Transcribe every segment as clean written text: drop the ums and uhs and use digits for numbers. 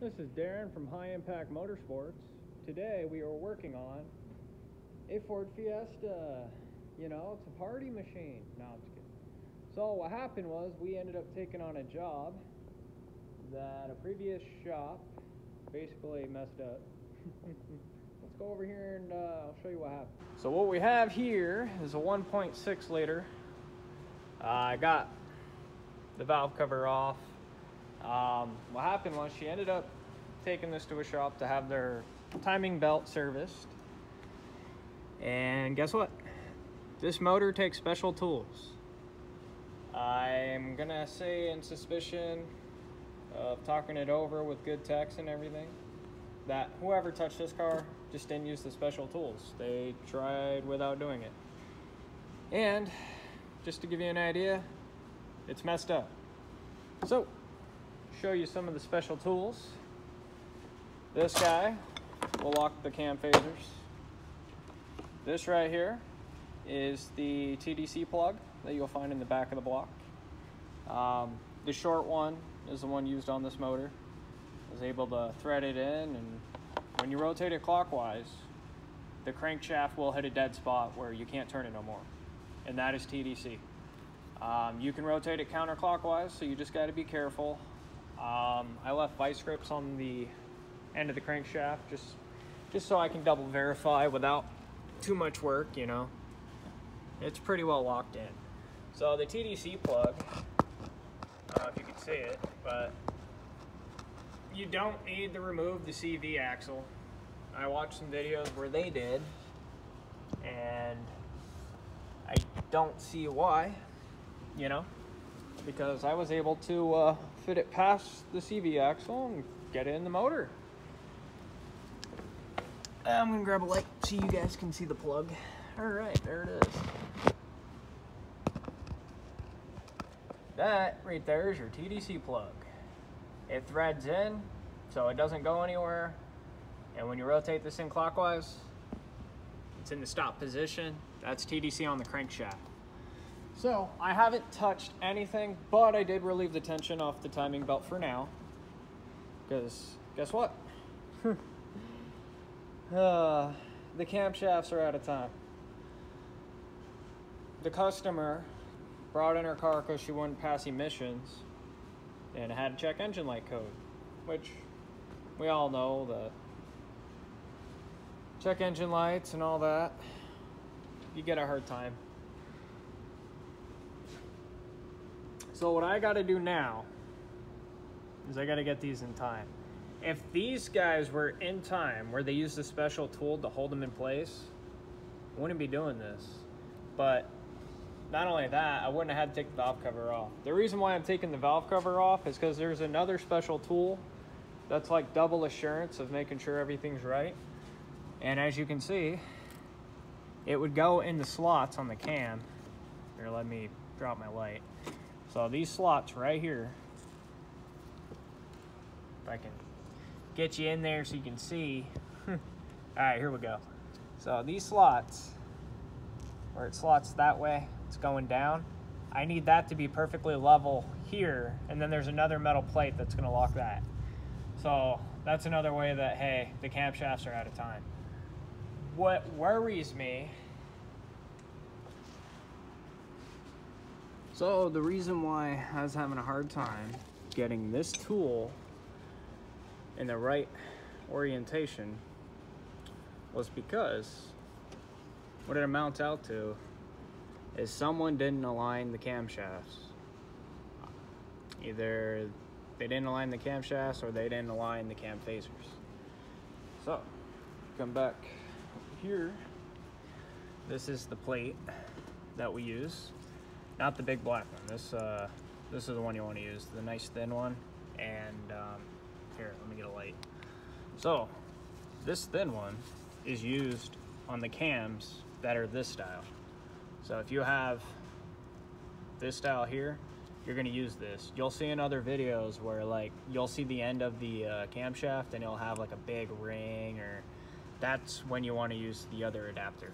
This is Darren from High Impact Motorsports. Today we are working on a Ford Fiesta. You know, it's a party machine. No, I'm just kidding. So what happened was we ended up taking on a job that a previous shop basically messed up. Let's go over here and I'll show you what happened. So what we have here is a 1.6 liter. I got the valve cover off. What happened was she ended up taking this to a shop to have their timing belt serviced. And guess what? This motor takes special tools. I'm gonna say, in suspicion of talking it over with good techs and everything, that whoever touched this car just didn't use the special tools. They tried without doing it. And just to give you an idea, it's messed up. So, show you some of the special tools. This guy will lock the cam phasers. This right here is the Tdc plug that you'll find in the back of the block. The short one is the one used on this motor. I was able to thread it in, and when you rotate it clockwise, the crankshaft will hit a dead spot where you can't turn it no more, and that is Tdc. You can rotate it counterclockwise, so you just got to be careful. I left vice grips on the end of the crankshaft just so I can double verify without too much work, you know. It's pretty well locked in. So the Tdc plug, I don't know if you can see it, but you don't need to remove the CV axle. I watched some videos where they did, and I don't see why, you know, because I was able to fit it past the CV axle and get it in the motor. I'm gonna grab a light so you guys can see the plug. All right, there it is. That right there is your Tdc plug. It threads in so it doesn't go anywhere, and when you rotate this in clockwise, it's in the stop position. That's Tdc on the crankshaft. So I haven't touched anything, but I did relieve the tension off the timing belt for now, because guess what? The camshafts are out of time. The customer brought in her car because she wouldn't pass emissions and had to check engine light code, which we all know, the check engine lights and all that, you get a hard time. So what I got to do now is I got to get these in time. If these guys were in time where they used a special tool to hold them in place, I wouldn't be doing this. But not only that, I wouldn't have had to take the valve cover off. The reason why I'm taking the valve cover off is because there's another special tool that's like double assurance of making sure everything's right. And as you can see, it would go in the slots on the cam. Here, let me drop my light. So these slots right here, if I can get you in there so you can see. All right, here we go. So these slots, where it slots that way, it's going down. I need that to be perfectly level here, and then there's another metal plate that's gonna lock that. So that's another way that, hey, the camshafts are out of time. What worries me, so the reason why I was having a hard time getting this tool in the right orientation was because what it amounts out to is someone didn't align the camshafts. Either they didn't align the camshafts or they didn't align the cam phasers. So, come back here. This is the plate that we use. Not the big black one. This is the one you want to use, the nice thin one. And here, let me get a light. So, this thin one is used on the cams that are this style. So if you have this style here, you're gonna use this. You'll see in other videos where like you'll see the end of the camshaft and it'll have like a big ring, or that's when you want to use the other adapter.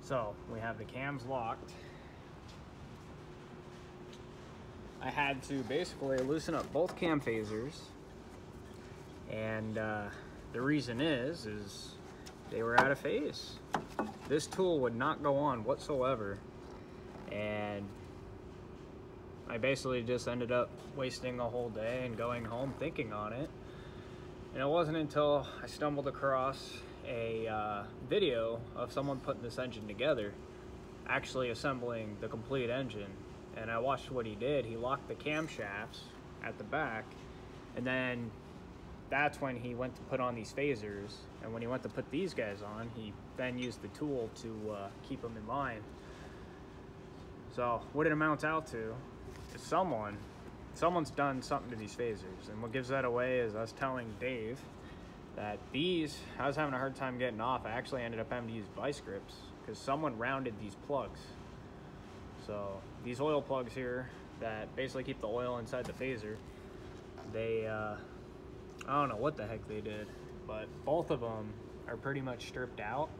So we have the cams locked. I had to basically loosen up both cam phasers And the reason is they were out of phase. This tool would not go on whatsoever, and I basically just ended up wasting a whole day and going home thinking on it. And it wasn't until I stumbled across a video of someone putting this engine together, actually assembling the complete engine, and I watched what he did. He locked the camshafts at the back, and then that's when he went to put on these phasers. And when he went to put these guys on, he then used the tool to keep them in line. So what it amounts out to is someone's done something to these phasers. And what gives that away is us telling Dave that I was having a hard time getting off. I actually ended up having to use vice grips because someone rounded these plugs. So these oil plugs here that basically keep the oil inside the phaser, they I don't know what the heck they did, but both of them are pretty much stripped out.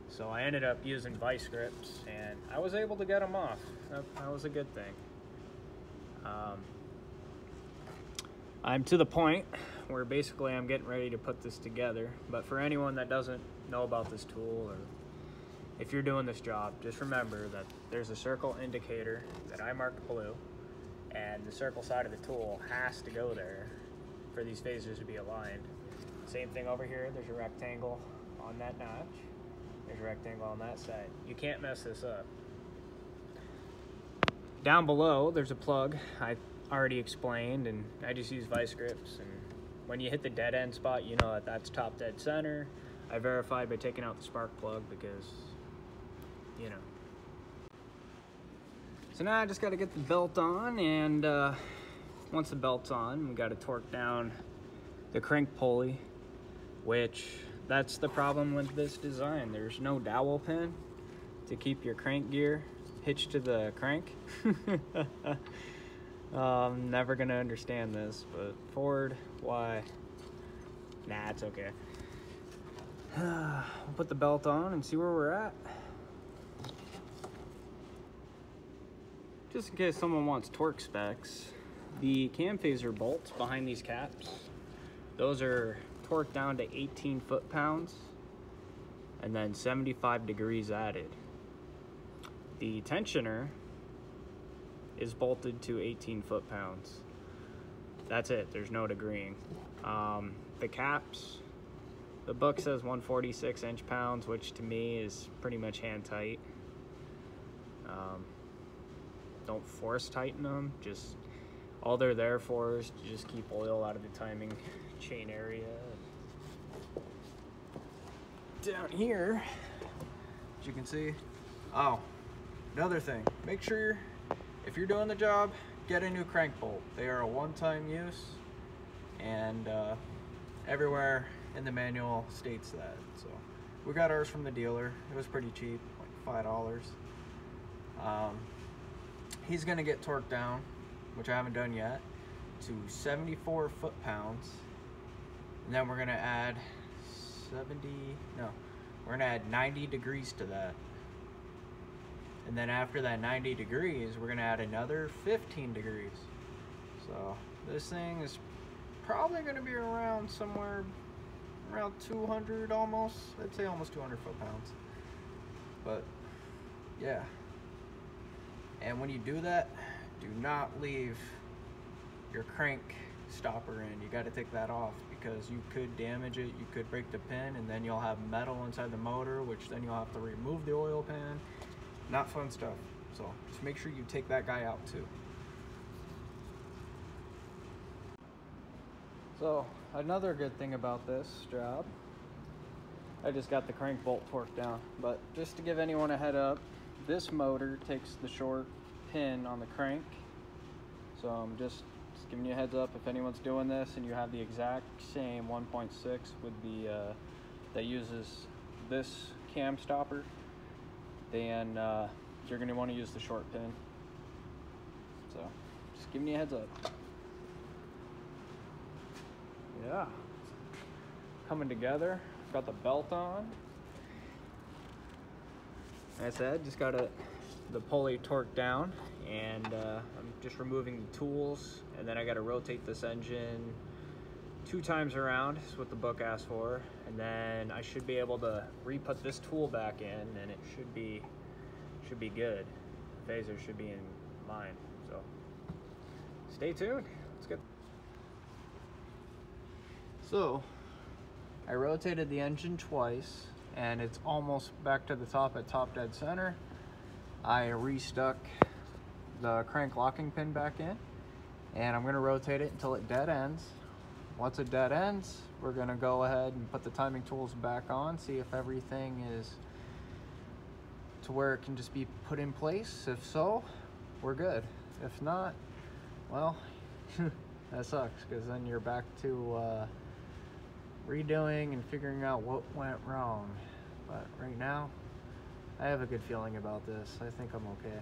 So I ended up using vice grips, and I was able to get them off. That was a good thing. I'm to the point where basically I'm getting ready to put this together. But for anyone that doesn't know about this tool, or if you're doing this job, just remember that there's a circle indicator that I marked blue, and the circle side of the tool has to go there for these phasers to be aligned. Same thing over here. There's a rectangle on that notch. There's a rectangle on that side. You can't mess this up. Down below, there's a plug I already explained, and I just use vice grips. And when you hit the dead end spot, you know that that's top dead center. I verified by taking out the spark plug because, you know. So now I just got to get the belt on, and once the belt's on, we got to torque down the crank pulley, which that's the problem with this design. There's no dowel pin to keep your crank gear hitched to the crank. I'm never gonna understand this, but Ford, why? Nah, it's okay. We'll put the belt on and see where we're at. Just in case someone wants torque specs, the cam phaser bolts behind these caps, those are torqued down to 18 foot-pounds and then 75 degrees added. The tensioner is bolted to 18 foot-pounds. That's it, there's no degreeing. The caps, the book says 146 inch-pounds, which to me is pretty much hand tight. Don't force tighten them, just all they're there for is to just keep oil out of the timing chain area. Down here, as you can see, another thing, make sure if you're doing the job, get a new crank bolt. They are a one-time use, and everywhere in the manual states that. So we got ours from the dealer. It was pretty cheap, like $5. He's gonna get torqued down, which I haven't done yet, to 74 foot-pounds, and then we're gonna add 90 degrees to that. And then after that 90 degrees, we're gonna add another 15 degrees. So this thing is probably gonna be around somewhere around 200 almost. I'd say almost 200 foot-pounds. But yeah. And when you do that, do not leave your crank stopper in. You gotta take that off because you could damage it, you could break the pin, and then you'll have metal inside the motor, which then you'll have to remove the oil pan. Not fun stuff. So just make sure you take that guy out too. So another good thing about this job, I just got the crank bolt torqued down, but just to give anyone a head up, this motor takes the short pin on the crank. So I'm just giving you a heads up if anyone's doing this and you have the exact same 1.6 with the that uses this cam stopper, then you're going to want to use the short pin. So just giving you a heads up. Yeah, coming together. Got the belt on. Like I said, just got the pulley torqued down, and I'm just removing the tools, and then I got to rotate this engine 2 times around is what the book asked for, and then I should be able to re-put this tool back in, and it should be good. The phaser should be in line. So stay tuned. Let's get. So I rotated the engine twice, and it's almost back to the top at top dead center. I restuck the crank locking pin back in, and I'm going to rotate it until it dead ends. Once it dead ends, we're going to go ahead and put the timing tools back on, see if everything is to where it can just be put in place. If so, we're good. If not, well, that sucks, because then you're back to redoing and figuring out what went wrong. But right now, I have a good feeling about this. I think I'm okay.